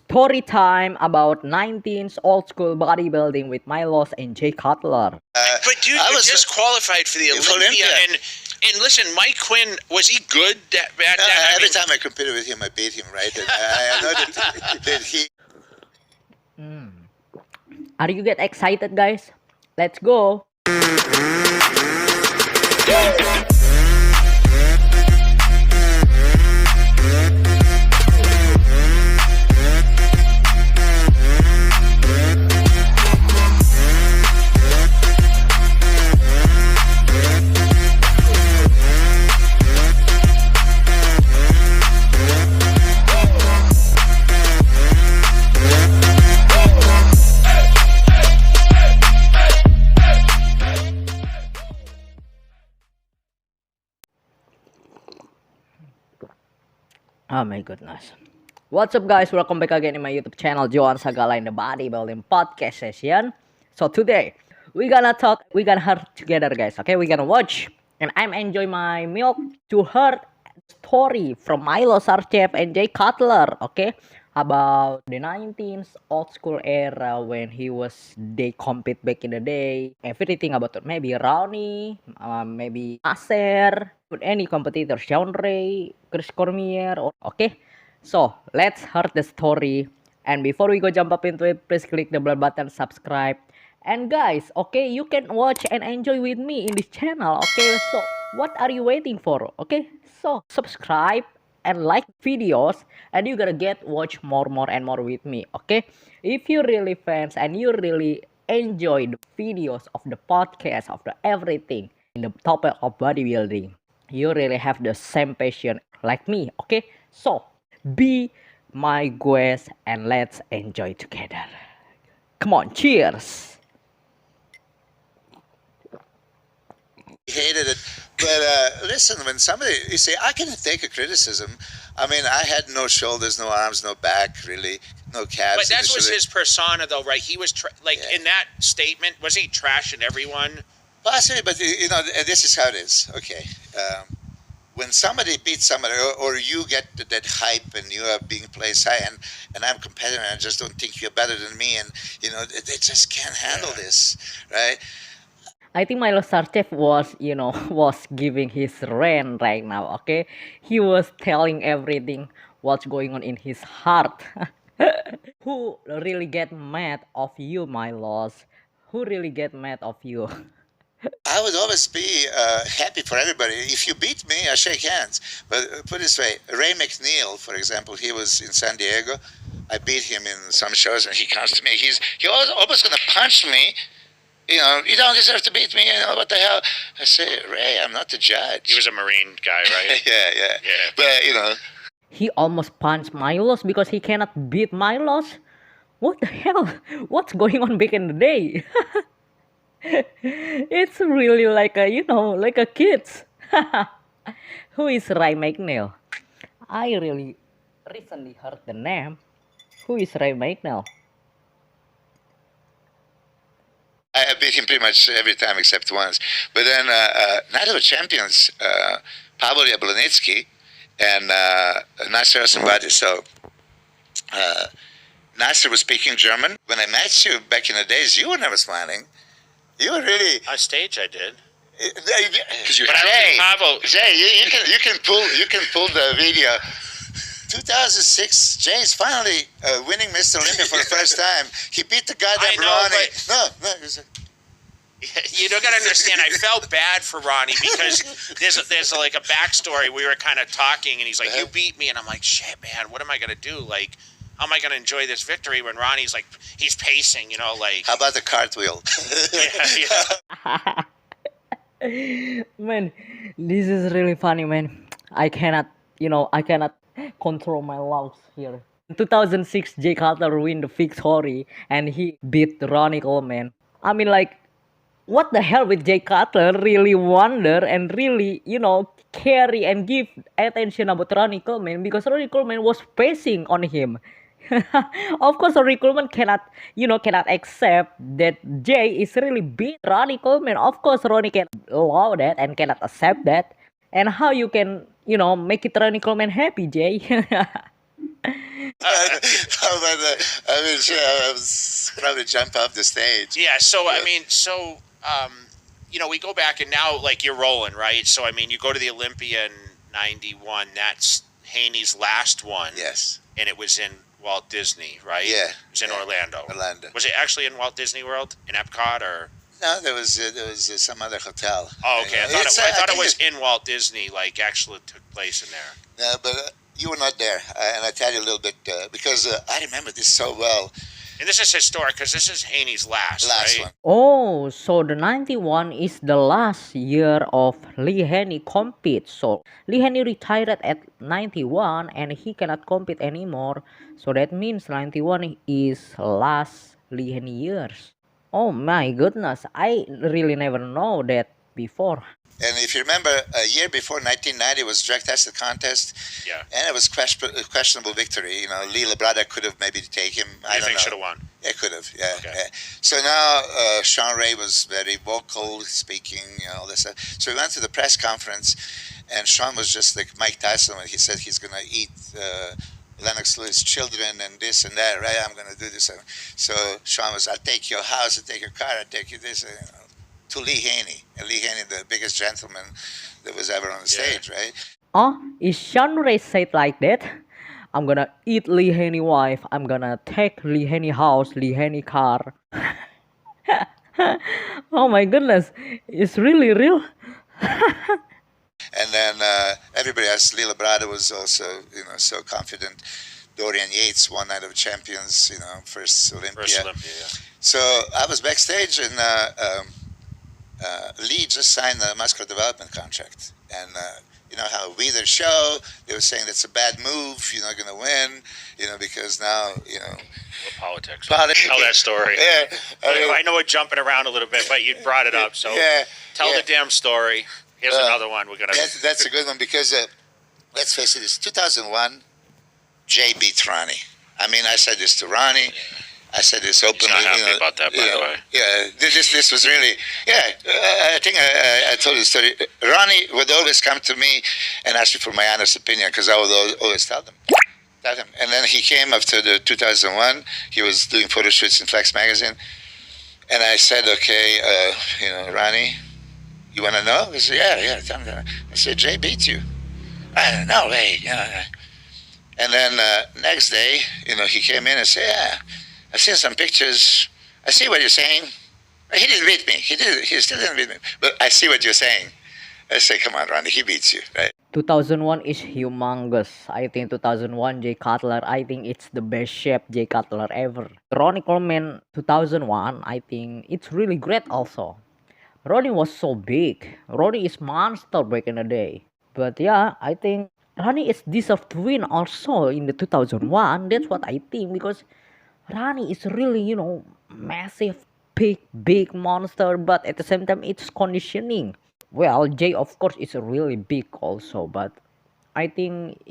story time about 19's old school bodybuilding with Milos and Cutler. But dude, I was disqualified for the Olympia. And listen, Mike Quinn, was he good? Every time I competed with him, I beat him, right? And I know that he... Are you get excited, guys? Let's go! Oh my goodness. What's up, guys? Welcome back again in my YouTube channel, Joan in the Bodybuilding Podcast Session. So today, we're gonna hear together, guys. Okay, we're gonna watch. And I'm enjoying my milk to hear story from Milos Sarcev and Cutler, okay? About the 19th old school era when they compete back in the day. Everything about it. Maybe Ronnie, maybe Nasser, with any competitor, Sean Ray, Chris Cormier, okay? So, let's hear the story. And before we go jump up into it, please click the bell button, subscribe. And guys, okay, you can watch and enjoy with me in this channel, okay? So, what are you waiting for, okay? So, subscribe and like videos, and you're gonna watch more and more with me, okay? If you really fans and you really enjoy the videos of the podcast, of the everything in the topic of bodybuilding, you really have the same passion like me, okay? So, be my guest and let's enjoy together. Come on, cheers! Hated it, but listen, when somebody, you say, I can take a criticism. I mean, I had no shoulders, no arms, no back, really, no calves. But that was his persona, though, right? He was in that statement, was he trashing everyone? Possibly, but you know, this is how it is. Okay, when somebody beats somebody, or you get that hype, and you are being placed high, and I'm competitive, and I just don't think you're better than me, and you know, they just can't handle this, right? I think Milos Sarcev was giving his rant right now, okay? He was telling everything what's going on in his heart. Who really get mad of you, Milos? Who really get mad of you? I would always be happy for everybody. If you beat me, I shake hands. But put it this way, Ray McNeil, for example, he was in San Diego. I beat him in some shows, and he comes to me. He was almost going to punch me. You know, you don't deserve to beat me. You know, what the hell? I say, Ray, I'm not the judge. He was a Marine guy, right? yeah. But, you know. He almost punched Milos because he cannot beat Milos? What the hell? What's going on back in the day? It's really like a kids. Who is Ray McNeil? I really recently heard the name. Who is Ray McNeil? I beat him pretty much every time except once. But then Night of the Champions, Pavel Yablonitsky and Nasser somebody. So Nasser was speaking German. When I met you back in the days, you were never smiling. You were really... On stage, I did. Because you're Jay, you can pull the video. 2006, Jay's finally winning Mr. Olympia for the first time. He beat the goddamn Ronnie. No. You don't gotta understand. I felt bad for Ronnie because there's like a backstory. We were kind of talking, and he's like, "You beat me," and I'm like, "Shit, man, what am I gonna do? Like, how am I gonna enjoy this victory when Ronnie's like, he's pacing, you know, like." How about the cartwheel? Yeah. Man, this is really funny, man. I cannot control my laughs here. In 2006, Cutler win the victory and he beat Ronnie Coleman. I mean, like, what the hell with Cutler really wonder and really, carry and give attention about Ronnie Coleman because Ronnie Coleman was pacing on him. Of course, Ronnie Coleman cannot accept that Jay is really beat Ronnie Coleman. Of course, Ronnie can allow that and cannot accept that. And how you can, make it Ronnie Coleman happy, Jay? I mean, sure, I was probably jump off the stage. Yeah. So I mean, we go back and now like you're rolling, right? So I mean, you go to the Olympia in '91. That's Haney's last one. Yes. And it was in Walt Disney, right? Yeah. It was in Orlando. Orlando. Was it actually in Walt Disney World in Epcot or? No, there was some other hotel. Oh, okay. I thought it was in Walt Disney. Like actually took place in there. No, but you were not there, and I tell you a little bit because I remember this so well. And this is historic because this is Haney's last right? One. Oh, so the 91 is the last year of Lee Haney compete. So Lee Haney retired at 91 and he cannot compete anymore. So that means 91 is last Lee Haney years. Oh my goodness, I really never know that before. And if you remember, a year before 1990 was drug tested contest. Yeah. And it was questionable victory. You know, Lee Labrada could have maybe taken him. I don't know. Should have won. Yeah, could have. Yeah, Okay. Yeah. So now Sean Ray was very vocal, speaking, all this stuff. So we went to the press conference, and Sean was just like Mike Tyson when he said he's going to eat Lennox Lewis' children and this and that, right? I'm going to do this. So Sean was, I'll take your house, I'll take your car, I'll take you this. To Lee Haney. And Lee Haney, the biggest gentleman that was ever on the stage, right? Oh, is Sean Ray said like that? I'm gonna eat Lee Haney wife. I'm gonna take Lee Haney house, Lee Haney car. Oh my goodness, it's really real. And then everybody else, Lee Labrada was also, so confident. Dorian Yates, one night of champions, first Olympia. Yeah. So I was backstage and Lee just signed a muscular development contract. And you know how we their show, they were saying that's a bad move, you're not going to win, because now, Politics. Tell that story. Yeah. I know we're jumping around a little bit, but you brought it up, so tell the damn story. Here's another one we're going to... That's a good one because, let's face it, it's 2001, Jay beat Ronnie. I mean, I said this to Ronnie. I said this openly. He's not happy about that, by the way. Yeah, this was really, I think I told you the story. Ronnie would always come to me and ask me for my honest opinion because I would always tell him. And then he came after the 2001. He was doing photo shoots in Flex magazine. And I said, okay, Ronnie, you want to know? He said, yeah, tell me. I said, Jay beat you. No way. And then next day, he came in and said, yeah, I've seen some pictures. I see what you're saying. He didn't beat me. He still didn't beat me. But I see what you're saying. I say, come on, Ronnie, he beats you, right? 2001 is humongous. I think 2001 Jay Cutler, I think it's the best shape Jay Cutler ever. Ronnie Coleman 2001, I think it's really great also. Ronnie was so big. Ronnie is monster back in the day. But yeah, I think Ronnie is deserved to win also in the 2001. That's what I think because Ronnie is really, massive, big monster. But at the same time, it's conditioning. Well, Jay, of course, is really big also. But I think,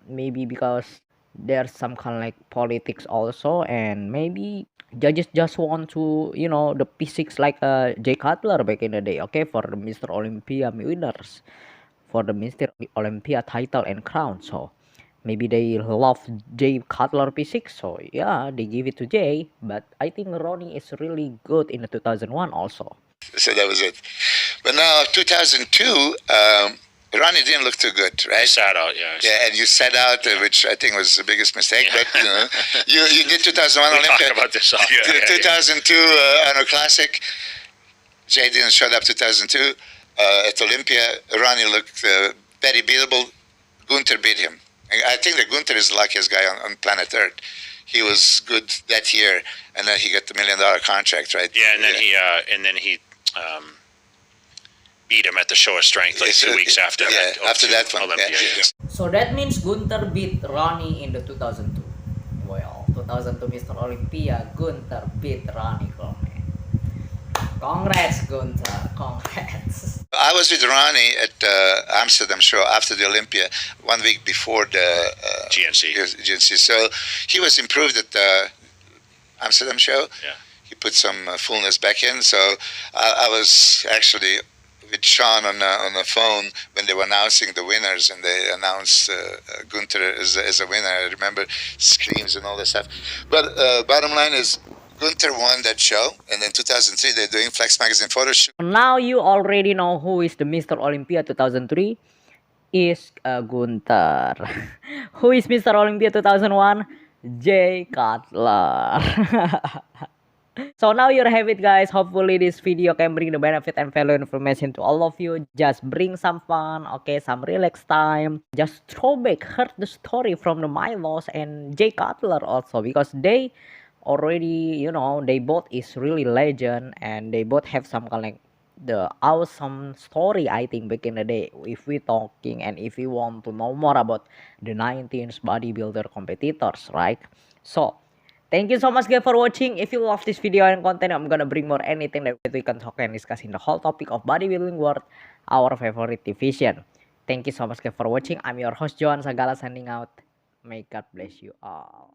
maybe because there's some kind of like politics also. And maybe judges just want to, the physics like Jay Cutler back in the day. Okay, for the Mr. Olympia winners. For the Mr. Olympia title and crown. So maybe they love Jay Cutler physics. So yeah, they give it to Jay. But I think Ronnie is really good in the 2001 also. So that was it. But now 2002, Ronnie didn't look too good, right? Sat out, yeah. Yeah, and you sat out, which I think was the biggest mistake. Yeah. But you did 2001 we Olympia. talk about this all. 2002 Honor Classic. Jay didn't show up 2002. At Olympia, Ronnie looked very beatable. Gunther beat him. I think that Gunther is the luckiest guy on planet Earth. He was good that year, and then he got the $1 million contract, right? Yeah, and then he beat him at the show of strength like 2 weeks after. After that one. Olympia, Yeah. So that means Gunther beat Ronnie in the 2002. Well, 2002 Mr. Olympia, Gunther beat Ronnie Coleman. Congrats, Gunther. Congrats. I was with Ronnie at Amsterdam show after the Olympia 1 week before the GNC. So he was improved at the Amsterdam show. Yeah. He put some fullness back in. So I was actually with Sean on the phone when they were announcing the winners, and they announced Gunther as a winner. I remember screams and all that stuff. But bottom line is, Gunther won that show, and then 2003 they're doing Flex Magazine photo shoot. Now you already know who is the Mr. Olympia 2003 is Gunther. Who is Mr. Olympia 2001? Jay Cutler. So now you have it, guys. Hopefully this video can bring the benefit and value information to all of you. Just bring some fun, okay, some relax time. Just throwback, heard the story from the Milos and Jay Cutler also, because they already, you know, they both is really legend, and they both have some kind of like the awesome story, I think, back in the day. If we talking and if you want to know more about the 90s bodybuilder competitors, right? So thank you so much, guys, for watching. If you love this video and content, I'm gonna bring more anything that we can talk and discuss in the whole topic of bodybuilding world, our favorite division. Thank you so much, guys, for watching. I'm your host Joan Sagala, signing out. May God bless you all.